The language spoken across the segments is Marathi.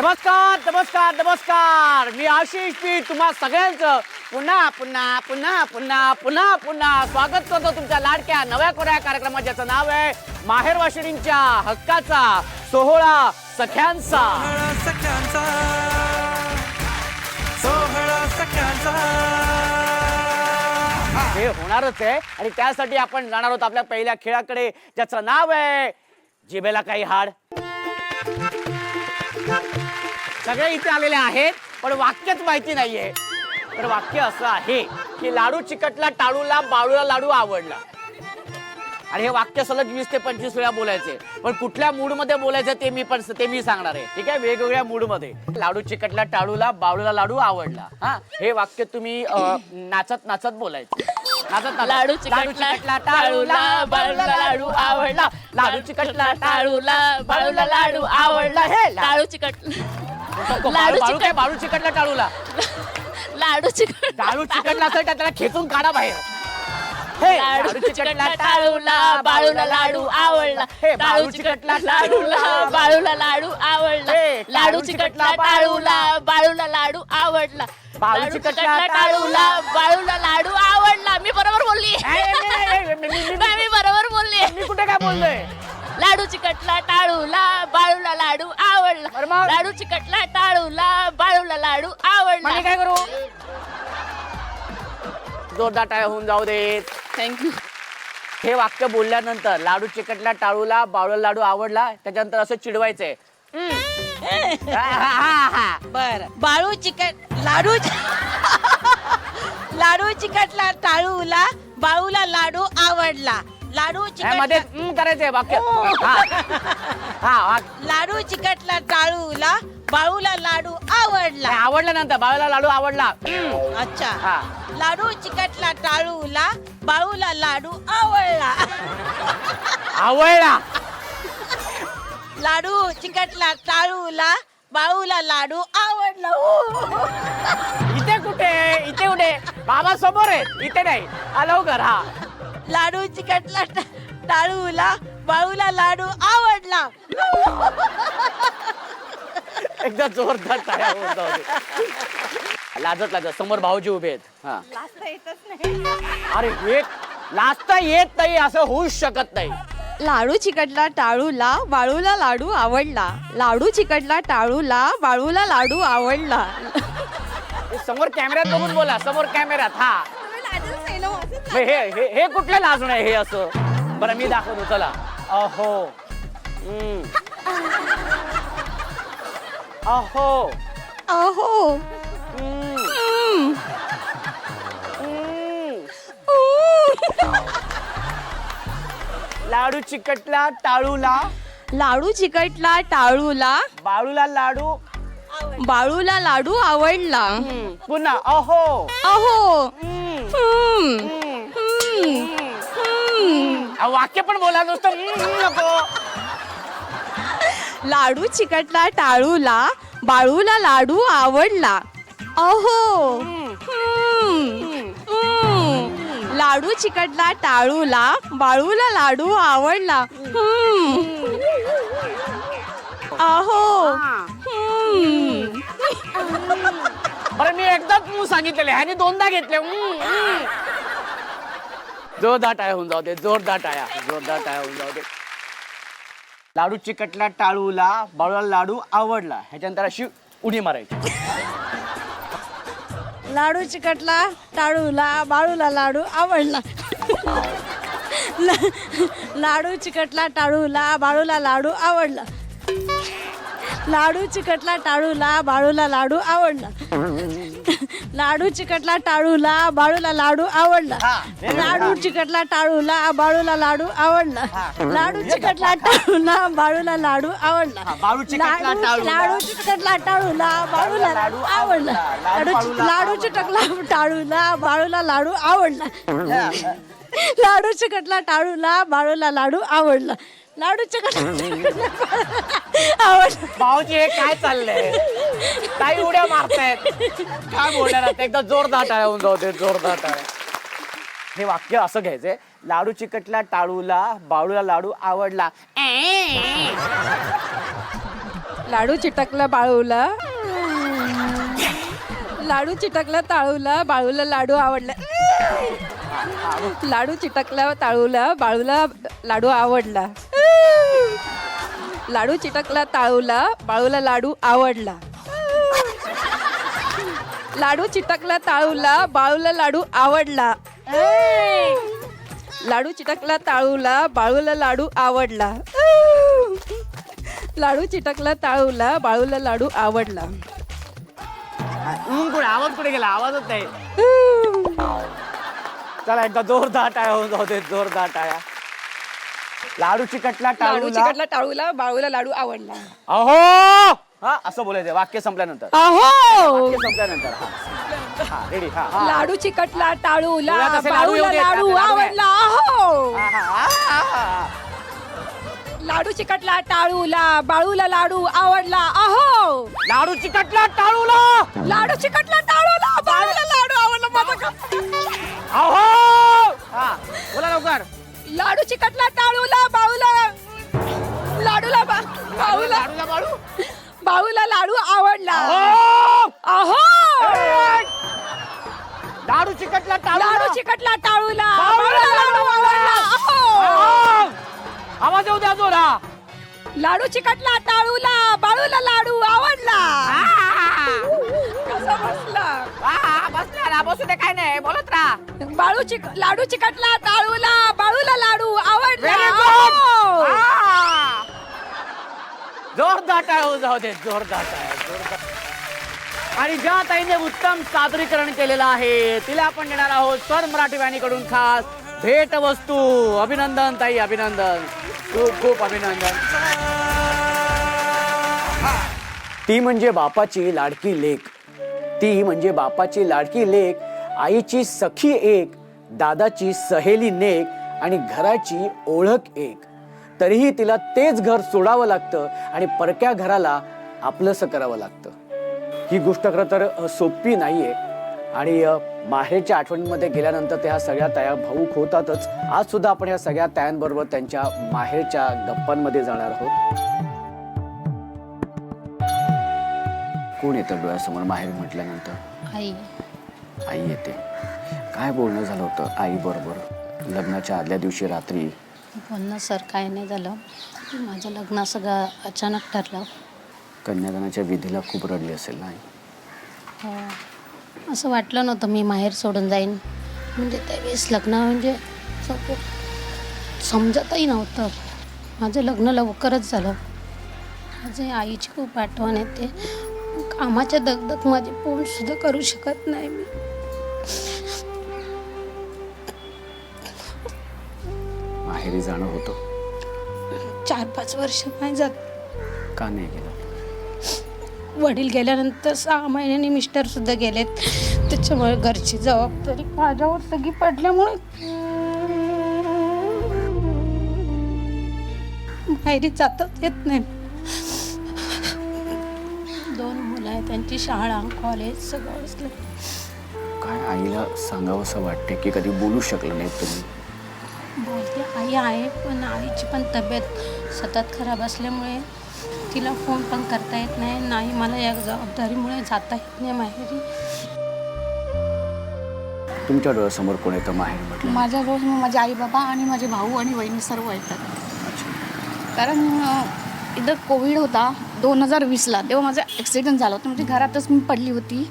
नमस्कार नमस्कार नमस्कार, मी आशिष पी तुम्हा सगळ्यांचं पुन्हा पुन्हा पुन्हा पुन्हा पुन्हा पुन्हा स्वागत करतो तुमच्या लाडक्या नव्या कोऱ्या कार्यक्रमात, ज्याचं नाव आहे माहेरवाशिणींच्या हक्काचा सोहळा सख्यांचा. हे होणारच आहे आणि त्यासाठी आपण जाणार आहोत आपल्या पहिल्या खेळाकडे, ज्याचं नाव आहे जिभेला काही हाड. सगळे इथे आलेले आहेत पण वाक्यच माहिती नाहीये. तर वाक्य असं आहे की लाडू चिकटला टाळूला बाळूला लाडू आवडला. आणि हे वाक्य सलग 20 ते 25 वेळा बोलायचे, पण कुठल्या मूड मध्ये बोलायचं ते मी सांगणार आहे. ठीक आहे, वेगवेगळ्या मूड मध्ये. लाडू चिकटला टाळूला बाळूला लाडू आवडला. हा, हे वाक्य तुम्ही नाचत नाचत बोलायचं. नाचत लाडू चिकटला टाळूला बाळूला लाडू आवडला. लाडू चिकटला टाळूला बाळूला लाडू आवडला. हे लाडू चिकटला बाळू काय बाळू चिकटला टाळूला लाडू चिकटला असेल त्याला खेचून काढा बाहेर. लाडू चिकटला टाळूला बाळूला लाडू आवडला. लाडू चिकटला टाळूला बाळूला लाडू आवडला. लाडू चिकटला टाळूला बाळूला लाडू आवडला. बाळू चिकटला टाळूला बाळूला लाडू आवडला. मी बरोबर बोलली. मी बरोबर बोलली. मी कुठे काय बोललोय? लाडू चिकटला टाळूला बाळूला लाडू आवडला. लाडू चिकटला टाळूला बाळूला लाडू आवडला. काय करू? जोरदार टाळ्या होऊन जाऊ देत. थँक्यू. हे वाक्य बोलल्यानंतर लाडू चिकटला टाळूला बाळूला लाडू आवडला, त्याच्यानंतर असं चिडवायचंय. बर. बाळू चिकट लाडू लाडू चिकटला टाळूला बाळूला लाडू आवडला. लाडू मध्ये चिकट करायचंय वाक्य. लाडू चिकटला टाळूला बाळूला लाडू आवडला. आवडल्यानंतर बाळूला लाडू आवडला. अच्छा. लाडू चिकटला टाळूला बाळूला लाडू आवडला. आवडला. लाडू चिकटला टाळूला बाळूला लाडू आवडला. इथे कुठे बाबा समोर आहे, इथे नाही. आलो घर. हा, लाडू चिकटला टाळूला बाळूला लाडू आवडला. एकदा जोरदार टाळ्या होऊन जाऊ दे. लाजत समोर भाऊजी उभे आहेत. हा, अरे हे लाजता येत नाही असं होऊच शकत नाही. लाडू चिकटला टाळूला बाळूला लाडू आवडला. लाडू चिकटला टाळूला बाळूला लाडू आवडला. समोर कॅमेऱ्यात बघून बोला, समोर कॅमेऱ्यात. हा, हे कुठलं लाजणं आहे हे असं? बरं मी दाखवतो, चला. अहो अहो अहो लाडू चिकटला टाळूला लाडू चिकटला टाळूला बाळूला लाडू बाळूला लाडू आवडला. पुन्हा अहो अहो वाक्य पण बोला नुसतं नको. लाडू चिकटला टाळूला बाळूला लाडू आवडला. अहो लाडू चिकटला टाळूला बाळूला लाडू आवडला. अहो बरं मी एकदाच सांगितलेले, ह्याने दोनदा घेतले. जोरदार टाळ्या होऊन जाऊ दे. जोरदार टाळ्या होऊन जाऊ दे. लाडू चिकटला टाळूला बाळूला लाडू आवडला, ह्याच्यानंतर अशी उडी मारायची. लाडू चिकटला टाळूला बाळूला लाडू आवडला. लाडू चिकटला टाळूला बाळूला लाडू आवडला. लाडू चिकटला टाळूला बाळूला लाडू आवडला. लाडू चिकटला टाळूला बाळूला लाडू आवडला. लाडू चिकटला टाळूला बाळूला लाडू आवडला. लाडू चिकटला टाळूला बाळूला लाडू आवडला. बाळू चिकटला लाडू चिकटला टाळूला बाळूला लाडू आवडला. लाडू चिकटला टाळूला बाळूला लाडू आवडला. लाडू चिकटला टाळूला बाळूला लाडू आवडला. लाडू चिकटला आवडला. भाऊजी हे काय चाललंय? काही उड्या मारतायत, काय बोलणार? एकदा जोरदार टाळ्या होऊन जाऊ दे. जोरदार टाळ्या. हे वाक्य असं घ्यायचंय, लाडू चिकटला टाळूला बाळूला लाडू आवडला. लाडू चिटकला बाळूला, लाडू चिटकला ताळूला, बाळूला लाडू आवडला. लाडू चिटकला ताळूला, बाळूला लाडू आवडला. लाडू चिटकला ताळूला, बाळूला लाडू आवडला. लाडू चिटकला ताळूला, बाळूला लाडू आवडला. लाडू चिटकला ताळूला, बाळूला लाडू आवडला. लाडू चिटकला ताळूला, बाळूला लाडू आवडला. कुठे आवाज कुठे गेला? आवाजच नाही. चला एकदा जोरदार टाळ्या होऊन जाऊ दे, जोरदार टाळ्या. लाडू चिकटला लाडू टाळूला, चिकटला टाळूला, बाळूला लाडू आवडला. अहो हा असं बोलायचं वाक्य संपल्यानंतर. अहो वाक्य संपल्यानंतर हा रेडी. हा लाडू चिकटला टाळूला, तुला तसे लाडू येऊ बाळूला देत, लाडू लाडू आवडला. अहो हा, हा, हा, हा. लाडू चिकटला टाळूला, बाळूला लाडू आवडला. अहो लाडू चिकटला टाळूला, लाडू चिकटला टाळूला, बाळूला लाडू आवडला. माझं का- अहो हा बोला लवकर. लाडू चिकटला टाळूला, बाळूला लाडूला बाळूला लाडूला बाळू. बाळूला लाडू आवडला. अहो! अहो लाडू चिकटला टाळूला, लाडू चिकटला टाळूला, बाळूला बाळूला लाडू आवडला. अहो अहो! आवाज येऊ द्या जोरा. लाडू चिकटला टाळूला, बाळूला लाडू आवडला. कसा बसला? बसला ना, बसू दे, काय नाही, बोलत राहा. लाडू चिकटला टाळूला, बाळूला लाडू आवडला. Very good. अहो! हा. जोरदार टाळ्या होऊन जाऊ दे, जोरदार टाळ्या, जोरदार. आणि ज्या ताईने उत्तम सादरीकरण केलेलं आहे तिला आपण देणार आहोत स्वर मराठी वाहिनीकडून खास भेट वस्तू. अभिनंदन ताई, अभिनंदन, खूप खूप अभिनंदन. ती म्हणजे बापाची लाडकी लेक, ती म्हणजे बापाची लाडकी लेक, आईची सखी एक, दादाची सहेली नेक आणि घराची ओळख एक. तरीही तिला तेच घर सोडावं लागतं आणि परक्या घराला आपलंसं करावं लागतं. ही गोष्ट खरं तर सोपी नाहीये आणि माहेरच्या आठवणींमध्ये गेल्यानंतर त्या सगळ्या ताया भाऊक होतातच. आज सुद्धा आपण या सगळ्या तायांबरोबर त्यांच्या माहेरच्या गप्पांमध्ये जाणार आहोत. कोण येतं डोळ्यासमोर माहेर म्हटल्यानंतर? आई. आई येते. काय बोलणं झालं होतं आई बरोबर लग्नाच्या आदल्या दिवशी रात्री? बोलणं सर काय नाही झालं, माझं लग्न सगळं अचानक ठरलं. कन्यादानाच्या विधीला खूप रडली असेल ना आई? हो, असं वाटलं नव्हतं मी माहेर सोडून जाईन. म्हणजे त्यावेळेस लग्न म्हणजे समजतही नव्हतं. माझं लग्न लवकरच झालं. माझी आईची खूप आठवण येते. कामाच्या दगदग माझी पोट सुद्धा करू शकत नाही मी. माहेरी जाणं होतं? 4-5 वर्ष नाही जात. का नाही गेलं? वडील गेल्यानंतर 6 महिन्यांनी मिस्टर सुद्धा गेलेत. त्याच्यामुळे घरची जबाबदारी माझ्यावर सगळी पडल्यामुळे माहेरी जाताच येत नाही. 2 मुलं आहेत, त्यांची शाळा कॉलेज सगळं असलं. काय आईला सांगावंसं वाटते की कधी बोलू शकलं नाही तुम्ही? बोलते आई आहे, पण आईची पण तब्येत सतत खराब असल्यामुळे तिला फोन पण करता येत नाही. मला या जबाबदारीमुळे जाता येत नाही माहेरी. तुमच्या डोळ्यासमोर कोण येतं माहेर म्हटलं? माझ्याजवळ माझे आई बाबा आणि माझे भाऊ आणि वहिनी सर्व येतात. कारण इथं कोविड होता 2020ला, तेव्हा माझा ॲक्सिडेंट झाला होता. म्हणजे घरातच मी पडली होती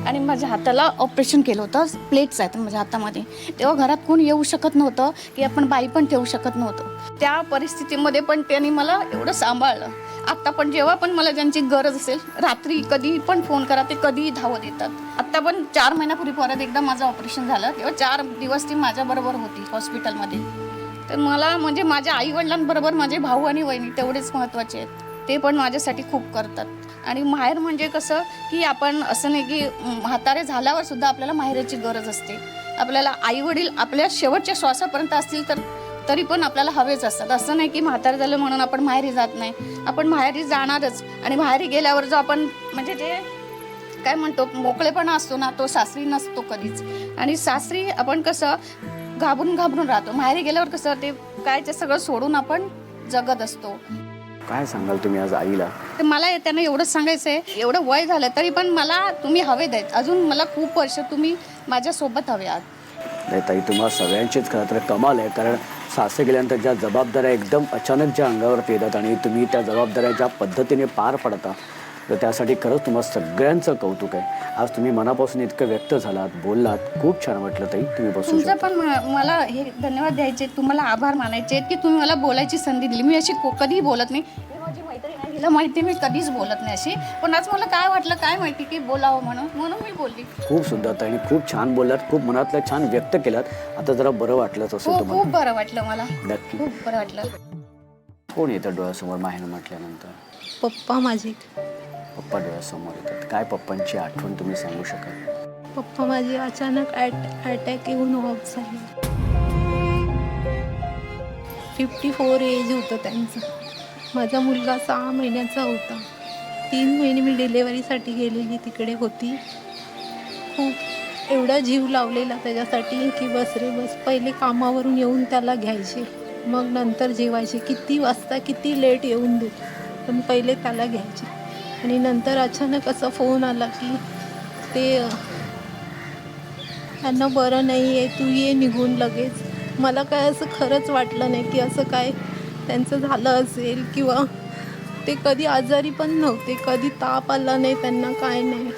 आणि माझ्या हाताला ऑपरेशन केलं होतं. प्लेट्स आहेत माझ्या हातामध्ये. तेव्हा घरात कोण येऊ शकत नव्हतं की आपण बाई पण ठेवू शकत नव्हतं. त्या परिस्थितीमध्ये पण त्यांनी मला एवढं सांभाळलं. आत्ता पण जेव्हा पण मला ज्यांची गरज असेल, रात्री कधी पण फोन करा, ते कधीही धावत येतात. आत्ता पण 4 महिन्यापूर्वी परत एकदा माझं ऑपरेशन झालं, तेव्हा 4 दिवस ती माझ्याबरोबर होती हॉस्पिटलमध्ये. तर मला म्हणजे माझ्या आईवडिलांबरोबर माझे भाऊ आणि वहिनी तेवढेच महत्त्वाचे आहेत. ते पण माझ्यासाठी खूप करतात. आणि माहेर म्हणजे कसं की आपण असं नाही की म्हातारे झाल्यावर सुद्धा आपल्याला माहेराची गरज असते. आपल्याला आईवडील आपल्या शेवटच्या श्वासापर्यंत असतील तर तरी पण आपल्याला हवेच असतात. असं नाही की म्हातारे झालं म्हणून आपण माहेरी जात नाही. आपण माहेरी जाणारच. आणि माहेरी गेल्यावर जो आपण म्हणजे जे काय म्हणतो मोकळेपणा असतो ना, तो सासरी नसतो कधीच. आणि सासरी आपण कसं घाबरून राहतो. माहेरी गेल्यावर कसं ते काय ते सगळं सोडून आपण जगत असतो. काय सांगाल तुम्ही आज आईला? तर मला त्यांना एवढंच सांगायचं आहे, एवढं वय झालं तरी पण मला तुम्ही हवे देत, अजून मला खूप वर्ष तुम्ही माझ्यासोबत हवे आहात. नाही ताई, तुम्हाला सगळ्यांचीच खरं तर कमाल आहे, कारण सासरे गेल्यानंतर ज्या जबाबदाऱ्या एकदम अचानक ज्या अंगावरती येतात आणि तुम्ही त्या जबाबदाऱ्या ज्या पद्धतीने पार पडता, तर त्यासाठी खरंच तुम्हाला सगळ्यांचं कौतुक आहे. आज तुम्ही मनापासून इतकं व्यक्त झालात, बोललात, खूप छान वाटलं ताई. तुम्ही बसू तुमचं शकता. पण मला हे धन्यवाद द्यायचे, तुम्हाला आभार मानायचे की तुम्ही मला बोलायची संधी दिली. मी अशी कधीही बोलत नाही, ही माझी मैत्रीण आहे, हिला माहिती मी कधीच बोलत नाही अशी, पण आज मला काय वाटलं काय माहिती की बोलावं म्हणून मी बोलली. खूप सुंदर ताई, खूप छान बोललात, खूप मनातलं छान व्यक्त केलात. आता जरा बरं वाटलंच असेल खूप तुम्हाला? खूप बरं वाटलं मला, नक्की. खूप बरं वाटलं. कोण येतं डोळ्यासमोर माहेर म्हटल्यानंतर? पप्पा माझे. पप्पा डोळ्यासमोर येतात. काय पप्पांची आठवण तुम्ही सांगू शकाल? पप्पा माझे अचानक अटॅक येऊन ऑफ झाले. 54 एज होतं त्यांचं. माझा मुलगा 6 महिन्याचा होता. 3 महिने मी डिलेवरीसाठी गेलेली तिकडे होती. खूप एवढा जीव लावलेला त्याच्यासाठी की बस रे बस. पहिले कामावरून येऊन त्याला घ्यायचे, मग नंतर जेवायचे. किती वाजता किती लेट येऊन दे, पण पहिले त्याला घ्यायचे. आणि नंतर अचानक असा फोन आला की ते त्यांना बरं नाही आहे, तू ये निघून लगेच. मला काय असं खरंच वाटलं नाही की असं काय त्यांचं झालं असेल, किंवा ते कधी आजारी पण नव्हते, कधी ताप आला नाही त्यांना, काय नाही.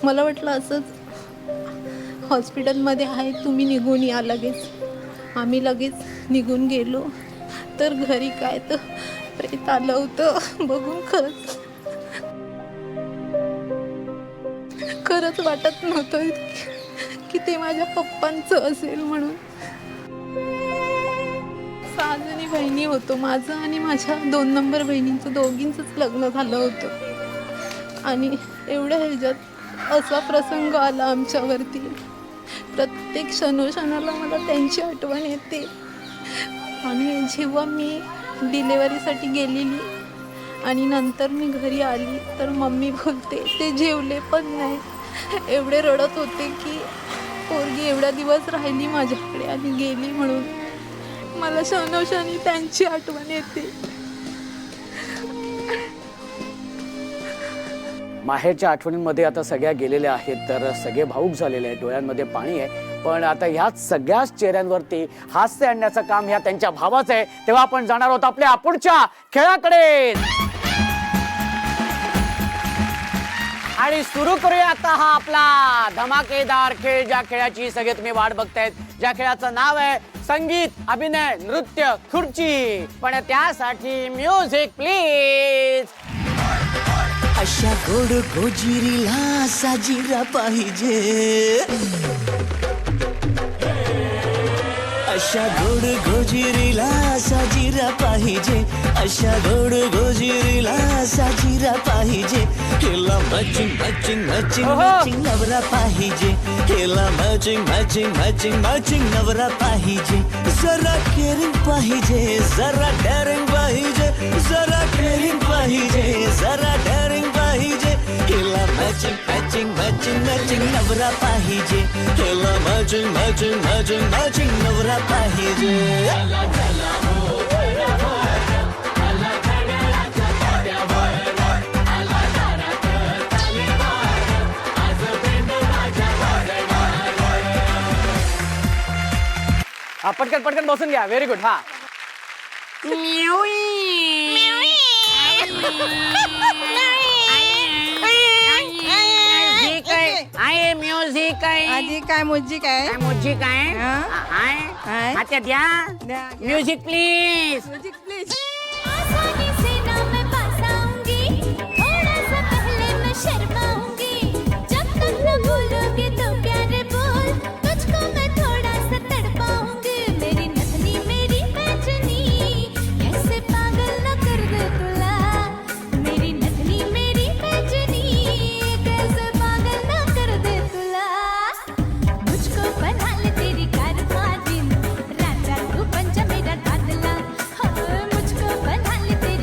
मला वाटलं असंच हॉस्पिटलमध्ये आहे, तुम्ही निघून या लगेच. आम्ही लगेच निघून गेलो, तर घरी काय तर प्रेत आलं होतं. बघून खरंच वाटत नव्हतं की ते माझ्या पप्पांचं असेल म्हणून. 6 जणी बहिणी होतो. माझं आणि माझ्या 2 नंबर बहिणींचं दोघींचंच लग्न झालं होतं. आणि एवढ्या ह्याच्यात असा प्रसंग आला आमच्यावरती. प्रत्येक क्षणोक्षणाला मला त्यांची आठवण येते. आणि जेव्हा मी डिलेवरीसाठी गेलेली आणि नंतर मी घरी आली, तर मम्मी बोलते ते जेवले पण नाही. एवढे रडत होते की पोरगी एवढ्या दिवस राहिली माझ्याकडे आणि गेली म्हणून. मला क्षणोक्षणी त्यांची आठवण येते. माहेरच्या आठवणींमध्ये आता सगळ्या गेलेल्या आहेत, तर सगळे भाऊक झालेले आहेत, डोळ्यांमध्ये पाणी आहे. पण आता ह्याच सगळ्याच चेहऱ्यांवरती हास्य आणण्याचं काम ह्या त्यांच्या भावाचं आहे. तेव्हा आपण जाणार आहोत आपल्या पुढच्या खेळाकडे आणि सुरू करूया आता हा आपला धमाकेदार खेळ, ज्या खेळाची सगळे तुम्ही वाट बघतायत, ज्या खेळाचं नाव आहे संगीत, अभिनय, नृत्य, खुर्ची. पण त्यासाठी म्युझिक प्लीज. अशा गोड गोजिरीला साजिरा पाहिजे, अशा गोड गोजिरीला साजिरा पाहिजे, अशा गोड गोजिरीला साजिरा पाहिजे. केला मॅचिंग मॅचिंग मॅचिंग मॅचिंग नवरा पाहिजे, केला मॅचिंग मॅचिंग मॅचिंग मॅचिंग नवरा पाहिजे. जरा केअरिंग पाहिजे, जरा डेअरिंग पाहिजे, जरा केअरिंग पाहिजे, जरा डेअरिंग पाहिजे. केला मॅचिंग मॅचिंग मॅचिंग मॅचिंग नवरा पाहिजे, केला मॅचिंग मॅचिंग मॅचिंग मॅचिंग नवरा पाहिजे. पटकन पटकन बसून घ्या. Very good. हा म्युझिक आहे. आधी काय मुजी काय म्युझिक आहे. हाय. आता द्या म्युझिक प्लीज. प्लीज. आसानी से ना मैं पास आऊंगी, थोड़ा सा पहले मैं शर्माऊंगी. जब तक न बोलोगे तो प्यारे बोल, तुझको मैं थोड़ा सा तड़पाऊंगी. मेरी नथनी मेरी पैचनी, कैसे पागल न कर दे तुला. मेरी नथनी मेरी पैचनी, कैसे पागल न कर दे तुला. मुझको बना ले तेरी कारवानी, राजा तू बन जा मेरा दादला. मुझको बना ले तेरी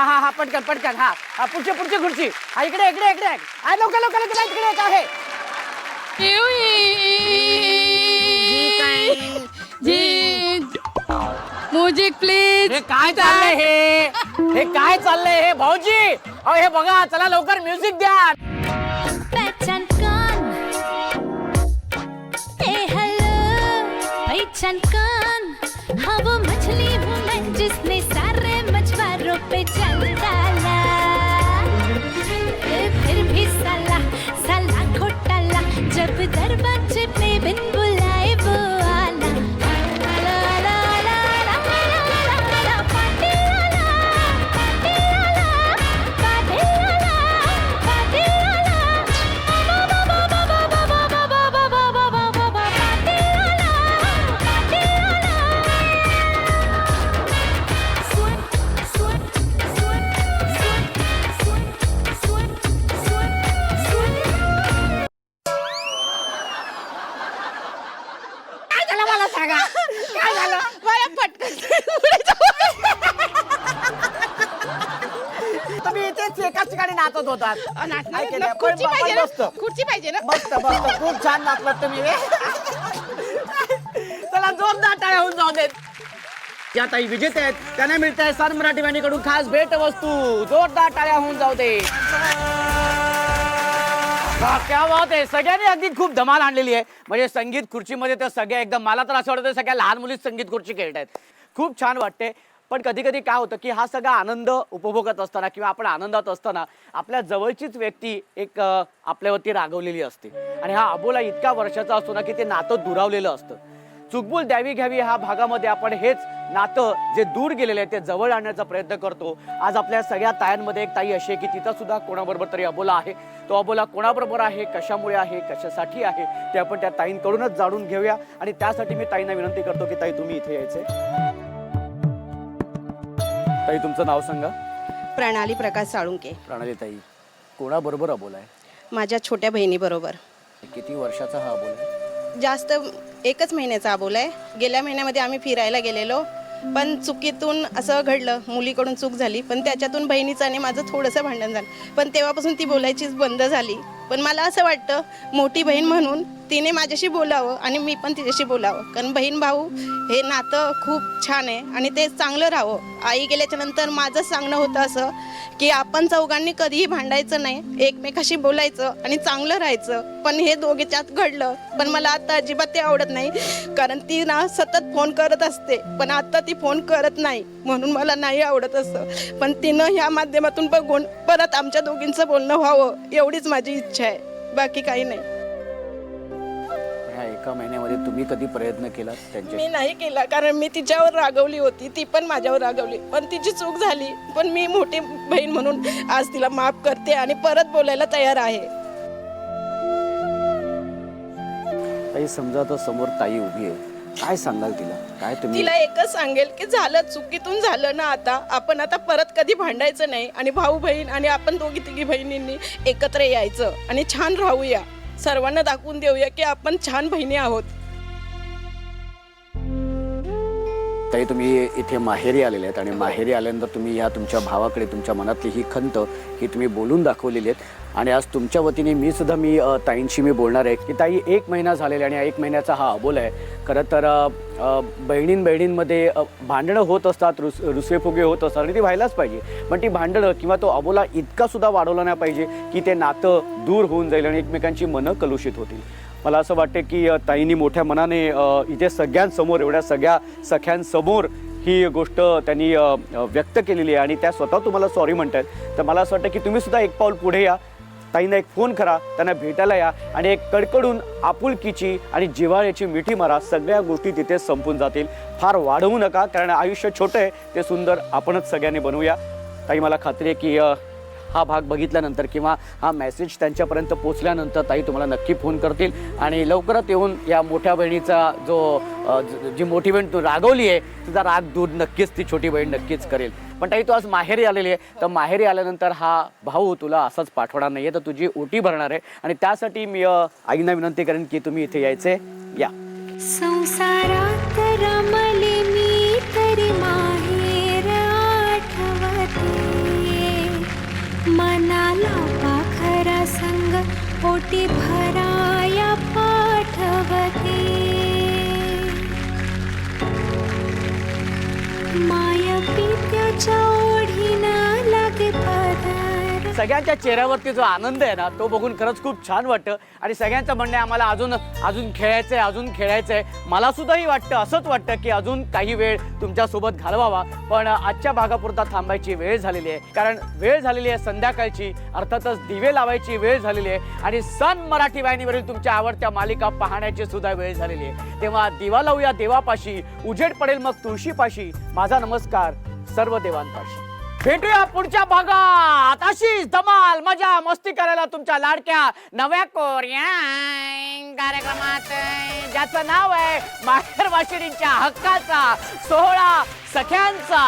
हा पटकन पटकन. हा पुढची खुर्ची. हा इकडे इकडे इकडे. हा लवकर इकडे एक आहे. Music please. हे काय चाललंय हे काय चाललंय हे भाऊजी? अहो हे बघा, चला लवकर म्युझिक द्या. पहचान कौन ए हेलो पहचान कौन हाँ वो मछली हूँ मैं जिसने सारे मछुआरों पे जाल डाला फिर भी साला घोटाला जब दरवाजे पे बिन बुलाए वो आला मला सांगा काय झालं? मला पटकन तुम्ही इथेच एकाच ठिकाणी नाचत होतात. काय केलं? खुर्ची पण पाहिजे ना मस्त. खुर्ची पाहिजे ना मस्त खूप छान नाचलात तुम्ही. चला जोरदार टाळ्या होऊन जाऊ देत. या ताई विजेते आहेत, त्यांना मिळत आहे सन मराठी वाहिनीकडून खास भेट वस्तू. जोरदार टाळ्या होऊन जाऊ दे. क्या बात आहे. सगळ्यांनी अगदी खूप धमाल आणलेली आहे. म्हणजे संगीत खुर्चीमध्ये तर सगळ्या एकदम, मला तर असं वाटतं सगळ्या लहान मुलीच संगीत खुर्ची खेळत आहेत. खूप छान वाटते. पण कधी कधी काय होतं की हा सगळा आनंद उपभोगत असताना किंवा आपण आनंदात असताना आपल्या जवळचीच व्यक्ती एक आपल्यावरती रागवलेली असते. आणि हा अबोला इतक्या वर्षाचा असतो ना की ते नातं दुरावलेलं असतं. चुकबुल द्यावी घ्यावी ह्या भागामध्ये आपण हेच नातं जे दूर गेलेले आहे ते जवळ आणण्याचा प्रयत्न करतो. आज आपल्या सगळ्या तायांमध्ये एक ताई अशी आहे की तिथं सुद्धा कोणाबरोबर तरी अबोला आहे. तो अबोला कोणाबरोबर आहे, कशामुळे आहे, कशासाठी आहे ते आपण त्या ताईंकडूनच जाणून घेऊया. आणि त्यासाठी मी ताईंना विनंती करतो की ताई तुम्ही इथे यायचे. ताई तुमचं नाव सांगा. प्रणाली प्रकाश साळुंके. प्रणाली ताई, कोणाबरोबर अबोला आहे? माझ्या छोट्या बहिणीबरोबर. किती वर्षाचा हा अबोला आहे? जास्त 1 महिन्याचा अबोला आहे. गेल्या महिन्यामध्ये आम्ही फिरायला गेलेलो, पण चुकीतून असं घडलं, मुलीकडून चूक झाली, पण त्याच्यातून बहिणीचं आणि माझं थोडंसं भांडण झालं. पण तेव्हापासून ती बोलायचीच बंद झाली. पण मला असं वाटतं मोठी बहीण म्हणून तिने माझ्याशी बोलावं आणि मी पण तिच्याशी बोलावं, कारण बहीण भाऊ हे नातं खूप छान आहे आणि ते चांगलं राहावं. आई गेल्याच्या नंतर माझं सांगणं होतं असं की आपण चौघांनी कधीही भांडायचं नाही, एकमेकाशी बोलायचं आणि चांगलं राहायचं. पण हे दोघेच्यात घडलं. पण मला आता अजिबात ते आवडत नाही, कारण ती ना सतत फोन करत असते, पण आता ती फोन करत नाही, म्हणून मला नाही आवडत असं. पण तिनं ह्या माध्यमातून बघून परत आमच्या दोघींचं बोलणं व्हावं एवढीच माझी इच्छा आहे, बाकी काही नाही. ह्या एका महिन्यामध्ये तुम्ही कधी प्रयत्न केला त्यांच्या? मी नाही केला, कारण मी तिच्यावर रागवली होती, ती पण माझ्यावर रागवली, पण तिची चूक झाली. पण मी मोठी बहीण म्हणून आज तिला माफ करते आणि परत बोलायला तयार आहे. ताई समजा तर समोर ताई उभी आहे, काय सांगाल तिला? काय तुम्ही तिला एकच सांगेल की झालं, चुकीतून झालं ना, आता आपण आता परत कधी भांडायचं नाही आणि भाऊ बहीण आणि आपण दोघी तिघी बहिणींनी एकत्र यायचं आणि छान राहूया. सर्वांना दाखवून देऊया की आपण छान बहिणी आहोत. ताई तुम्ही इथे माहेरी आलेले आहेत आणि माहेरी आल्यानंतर तुम्ही ह्या तुमच्या भावाकडे तुमच्या मनातली ही खंत ही तुम्ही बोलून दाखवलेली आहेत. आणि आज तुमच्या वतीने मी ताईंशी मी बोलणार आहे की ताई 1 महिना झालेला आणि 1 महिन्याचा हा अबोला आहे. खरं तर बहिणींमध्ये भांडणं होत असतात, रुसवेफुगे होत असतात आणि ती व्हायलाच पाहिजे. पण ती भांडणं किंवा तो अबोला इतका सुद्धा वाढवला नाही पाहिजे की ते नातं दूर होऊन जाईल आणि एकमेकांची मनं कलुषित होतील. मला असं वाटते की ताईंनी मोठ्या मनाने इथे सगळ्यांसमोर, एवढ्या सगळ्या सख्यांसमोर ही गोष्ट त्यांनी व्यक्त केलेली आहे आणि त्या स्वतः तुम्हाला सॉरी म्हणतात. तर मला असं वाटतं की तुम्ही सुद्धा एक पाऊल पुढे या, ताईंना एक फोन करा, त्यांना भेटायला या आणि एक कडकडून आपुलकीची आणि जिव्हाळ्याची मिठी मारा. सगळ्या गोष्टी तिथे संपून जातील. फार वाढवू नका, कारण आयुष्य छोटं आहे, ते सुंदर आपणच सगळ्यांनी बनवूया. ताई मला खात्री आहे की हा भाग बघितल्यानंतर किंवा हा मेसेज त्यांच्यापर्यंत पोचल्यानंतर ताई तुम्हाला नक्की फोन करतील आणि लवकरात येऊन या मोठ्या बहिणीचा जी मोठी बहीण तू रागवली आहे तुझा राग दूर नक्कीच ती छोटी बहीण नक्कीच करेल. पण ताई तू आज माहेरी आलेली आहे, तर माहेरी आल्यानंतर हा भाऊ तुला असाच पाठवणार नाही आहे, तर तुझी ओटी भरणार आहे. आणि त्यासाठी मी आईंना विनंती करेन की तुम्ही इथे यायचे. या संसारात रमले मी तरी माहेर आठवते. पोटी भराया पाठवते माया पित्याच्या ओढीनं लागे पदर. सगळ्यांच्या चेहऱ्यावरती जो आनंद आहे ना तो बघून खरंच खूप छान वाटतं आणि सगळ्यांचं म्हणणं आहे आम्हाला अजून खेळायचंय अजून खेळायचंय. मला सुद्धाही वाटतं असंच वाटतं की अजून काही वेळ तुमच्यासोबत घालवावा, पण आजच्या भागापुरता थांबायची वेळ झालेली आहे. कारण वेळ झालेली आहे संध्याकाळची, अर्थातच दिवे लावायची वेळ झालेली आहे आणि सन मराठी वाहिनीवरील तुमच्या आवडत्या मालिका पाहण्याची सुद्धा वेळ झालेली आहे. तेव्हा दिवा लावूया देवापाशी, उजेड पडेल मग तुळशीपाशी. माझा नमस्कार सर्व देवांपाशी. भेटूया पुढच्या भागात अशीच धमाल मजा मस्ती करायला तुमच्या लाडक्या नव्या कोरिया कार्यक्रमात, ज्याचं नाव आहे माहेर वाशिणींच्या हक्काचा सोहळा सख्यांचा.